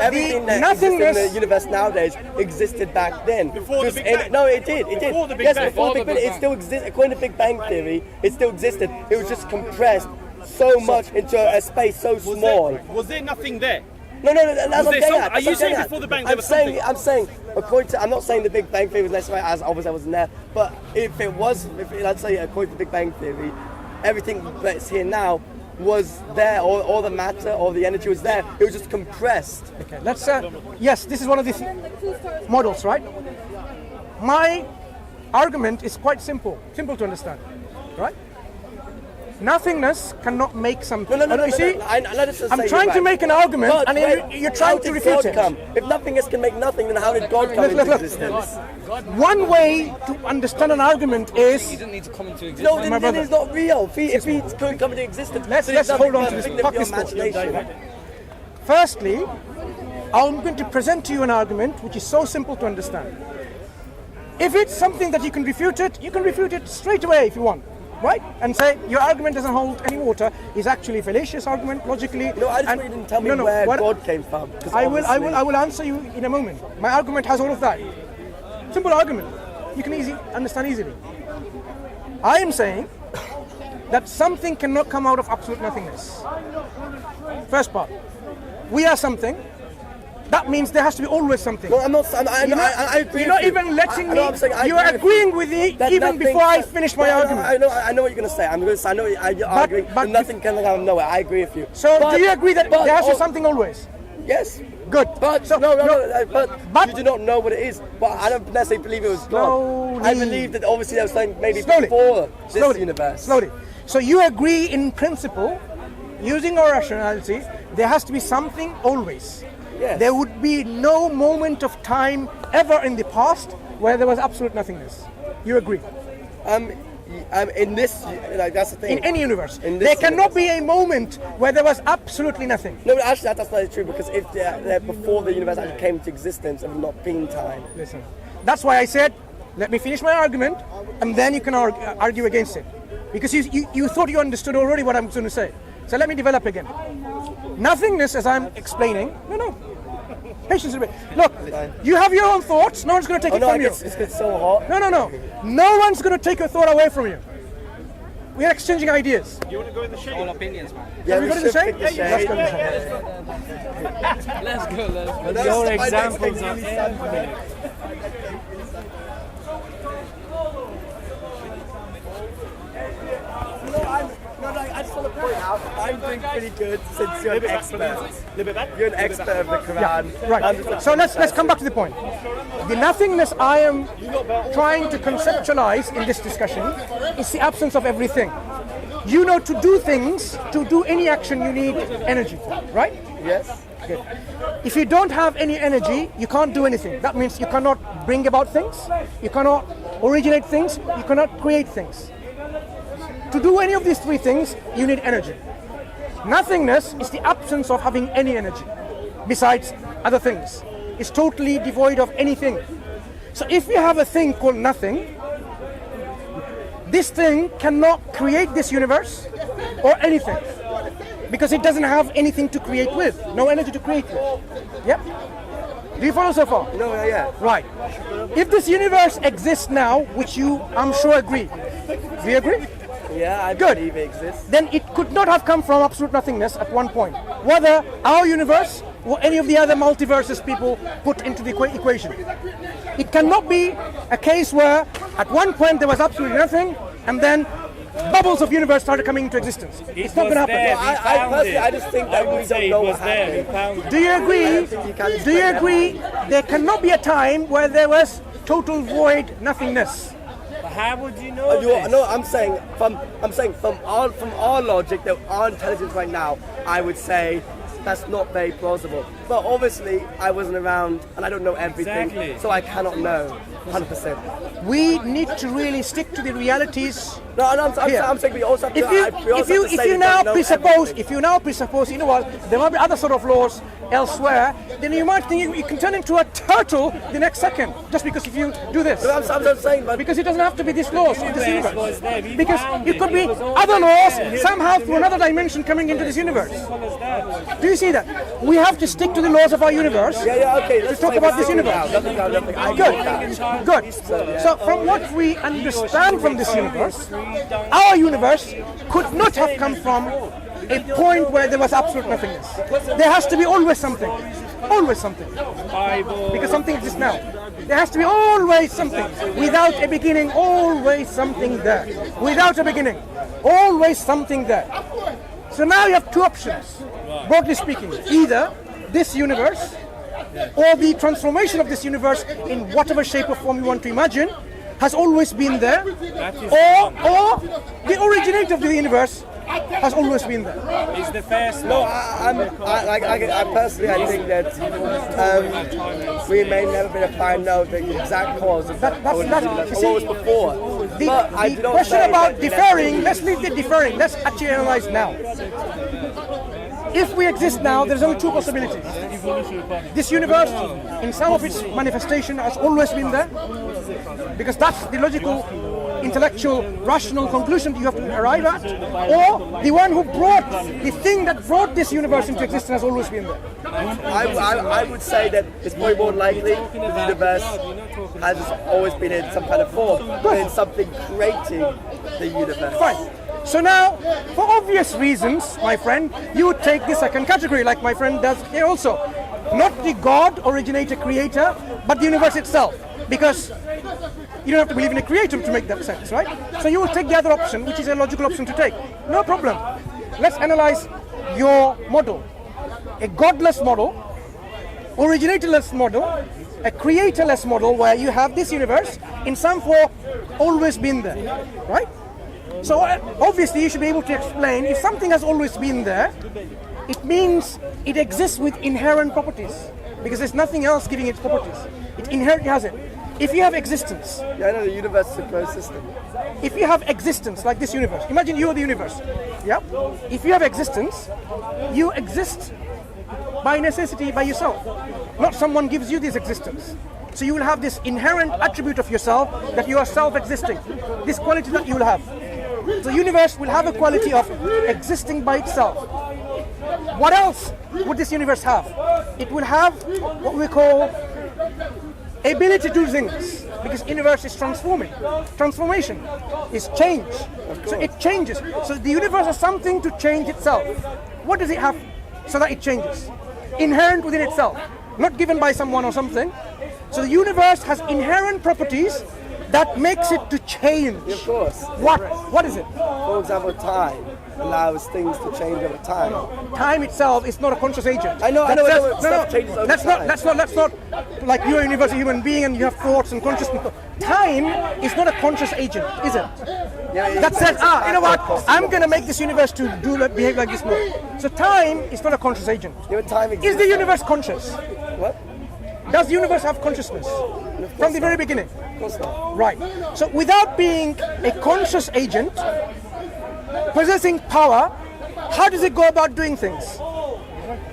everything that exists in the universe nowadays existed back then. Before the Big Bang? No, it did. It did. Before the Big Yes, Bang. before the Big Bang, it still existed. According to Big Bang Theory, it still existed. It was just compressed so much into a space so small. Was there nothing there? No, that's what I'm saying. Are you saying before the Bang there was something? I'm saying, according to, I'm not saying the Big Bang Theory was necessary, as obviously I wasn't there, but if it was, let's say according to the Big Bang Theory, everything that's here now was there, all the matter, all the energy was there, it was just compressed. Okay, let's, yes, this is one of these models, right? My argument is quite simple to understand, right? Nothingness cannot make something. No. You see, I'm trying to make an argument, and you're trying to refute it. If nothingness can make nothing, then how did God come into existence? One way to understand an argument is... He didn't need to come into existence. No, then it's not real. If he couldn't come into existence, let's hold on to this. Fuck this imagination. Firstly, I'm going to present to you an argument which is so simple to understand. If it's something that you can refute it straight away if you want. Right? And say your argument doesn't hold any water is actually a fallacious argument logically. No, I just want you to tell me where God came from. I will answer you in a moment. My argument has all of that. Simple argument. You can understand easily. I am saying that something cannot come out of absolute nothingness. First part. We are something. That means there has to be always something. No, I'm not. I agree. You're not even letting me. You are agreeing with me even before I finish my argument. I know what you're going to say. I know you're arguing, but nothing can come out of nowhere. I agree with you. So, do you agree that there has to be something always? Yes. Good. But but you do not know what it is. But I don't necessarily believe it was God. I believe that obviously there was something maybe before this universe. Slowly. So you agree in principle, using our rationality, there has to be something always. Yes. There would be no moment of time ever in the past where there was absolute nothingness. You agree? In this, that's the thing. In any universe, there cannot be a moment where there was absolutely nothing. No, but actually, that's not true because if they're before the universe actually came into existence, it would not be in time. Listen, that's why I said, let me finish my argument, and then you can argue against it, because you thought you understood already what I'm going to say. So let me develop again. Nothingness, as I'm explaining. No. Patience a bit. Look, you have your own thoughts. No one's going to take it from you. It's so hot. No. No one's going to take your thought away from you. We are exchanging ideas. You want to go in the shade? All opinions, man. Yeah, we go to the shade? Let's go to the shade. Let's go. Your examples are I just want to point out, I'm doing pretty good since you're an expert. You're an expert of the Quran. Yeah, right. So let's come back to the point. The nothingness I am trying to conceptualize in this discussion is the absence of everything. You know, to do things, to do any action, you need energy, right? Yes. Good. If you don't have any energy, you can't do anything. That means you cannot bring about things, you cannot originate things, you cannot create things. To do any of these three things, you need energy. Nothingness is the absence of having any energy, besides other things. It's totally devoid of anything. So if we have a thing called nothing, this thing cannot create this universe or anything, because it doesn't have anything to create with, no energy to create with. Yep. Do you follow so far? No, yeah. Right. If this universe exists now, which you, I'm sure, agree. Do you agree? Yeah, I believe it exists. Then it could not have come from absolute nothingness at one point. Whether our universe or any of the other multiverses people put into the equation. It cannot be a case where at one point there was absolutely nothing and then bubbles of universe started coming into existence. It's not going to happen. I just think that we don't know what happened. Do you agree? Do you agree there cannot be a time where there was total void nothingness? How would you know this? No, I'm saying from our logic, that our intelligence right now, I would say that's not very plausible. But obviously, I wasn't around and I don't know everything, so I cannot know 100%. we need to really stick to the realities. No, I'm saying we also have to. If you now presuppose, you know what, there might be other sort of laws elsewhere, then you might think you can turn into a turtle the next second, just because if you do this. No, I'm saying, but because it doesn't have to be these laws in this universe. Because it could be other laws somehow through another dimension coming into this universe. Do you see that? We have to stick to the laws of our universe. Yeah, okay. To talk about this universe. Good. So from what we understand from this universe, our universe could not have come from a point where there was absolute nothingness. There has to be always something. Always something. Because something exists now. There has to be always something. Without a beginning, always something there. Without a beginning, always something there. So now you have two options, broadly speaking. Either this universe or the transformation of this universe in whatever shape or form you want to imagine has always been there, or the originator of the universe has always been there. Is the first No, I personally, I think that we may never be able to find out the exact cause of what was before. The question about differing, let's leave the differing, let's actually analyze now. If we exist now, there's only two possibilities. This universe, in some of its manifestation, has always been there, because that's the logical, intellectual, rational conclusion you have to arrive at, or the one who brought, the thing that brought this universe into existence has always been there. I would say that it's probably more likely the universe has always been in some kind of form, but in something creating the universe. Fine. So now, for obvious reasons, my friend, you would take the second category, like my friend does here also. Not the God, originator, creator, but the universe itself. Because you don't have to believe in a creator to make that sense, right? So you will take the other option, which is a logical option to take. No problem. Let's analyze your model. A godless model, originatorless model, a creatorless model where you have this universe in some form always been there, right? So obviously you should be able to explain, if something has always been there, it means it exists with inherent properties, because there's nothing else giving it properties. It inherently has it. If you have existence, yeah, I know the universe is a closed system. If you have existence like this universe, imagine you're the universe, yeah? If you have existence, you exist by necessity by yourself. Not someone gives you this existence. So you will have this inherent attribute of yourself that you are self-existing, this quality that you will have. The universe will have a quality of existing by itself. What else would this universe have? It will have what we call ability to do things, because universe is transforming. Transformation is change. So it changes. So the universe has something to change itself. What does it have so that it changes? Inherent within itself, not given by someone or something. So the universe has inherent properties that makes it to change. Of course. What is it? For example, time allows things to change over time. Time itself is not a conscious agent. I know. Stuff changes over time. That's not like you're a universal human being and you have thoughts and consciousness. Time is not a conscious agent, is it? Yeah, that says, you know what? I'm going to make this universe to behave like this more. So time is not a conscious agent. Yeah, time is the universe conscious? What? Does the universe have consciousness from the very beginning? Of course not. Right. So without being a conscious agent, possessing power, how does it go about doing things?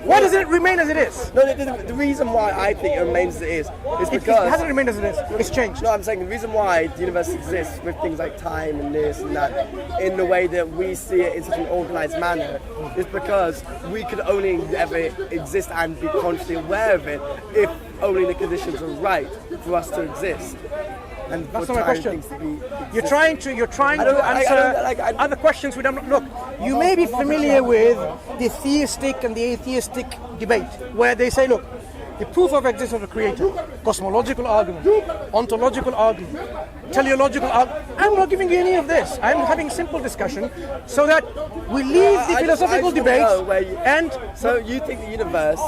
Why does it remain as it is? No, the reason why I think it remains as it is because... It hasn't remained as it is. It's changed. No, I'm saying the reason why the universe exists with things like time and this and that in the way that we see it in such an organized manner is because we could only ever exist and be consciously aware of it if only the conditions are right for us to exist. And that's not my question. You're trying to answer other questions we don't look. You may be familiar with the theistic and the atheistic debate, where they say, look, the proof of existence of the creator, cosmological argument, ontological argument, teleological argument. I'm not giving you any of this. I'm having simple discussion so that we leave the philosophical debate. So you think the universe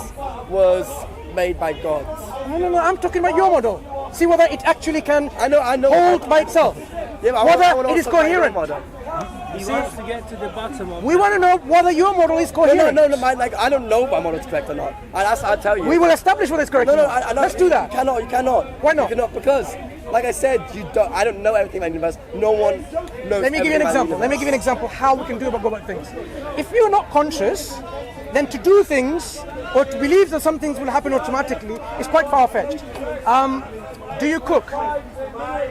was made by God? No, I'm talking about your model. See whether it actually can hold by itself. Yeah, whether it is coherent. He wants to get to the bottom of We want to know whether your model is coherent. No, I don't know if my model is correct or not. I'll tell you. We will establish whether it's correct. No, let's do that. You cannot. Why not? You cannot, because like I said, I don't know everything about the universe. No one knows. Let me give you an everything about the example. Let me universe. give you an example how we can go about things. If you're not conscious, then to do things or to believe that some things will happen automatically is quite far-fetched. Do you cook?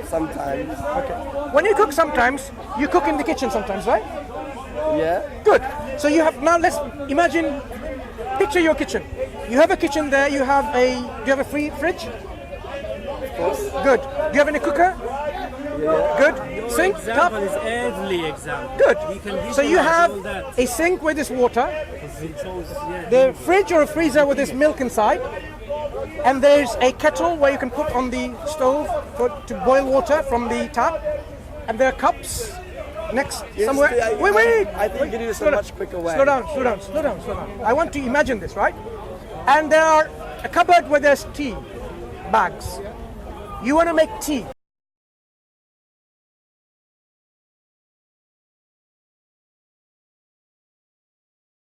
Sometimes. Okay. When you cook sometimes, you cook in the kitchen sometimes, right? Yeah. Good. So you have, now let's imagine, picture your kitchen. You have a kitchen there, do you have a free fridge? Of course. Good. Do you have any cooker? Yeah. Good. Sink? Cup? Example is earthly example. Good. You can So you visualize have all that. a sink with this water, Yeah. the fridge or a freezer with this milk inside, and there's a kettle where you can put on the stove to boil water from the tap, and there are cups next somewhere. Wait. I think you can do this in a much quicker way. Slow down. I want to imagine this, right? And there are a cupboard where there's tea bags. You want to make tea.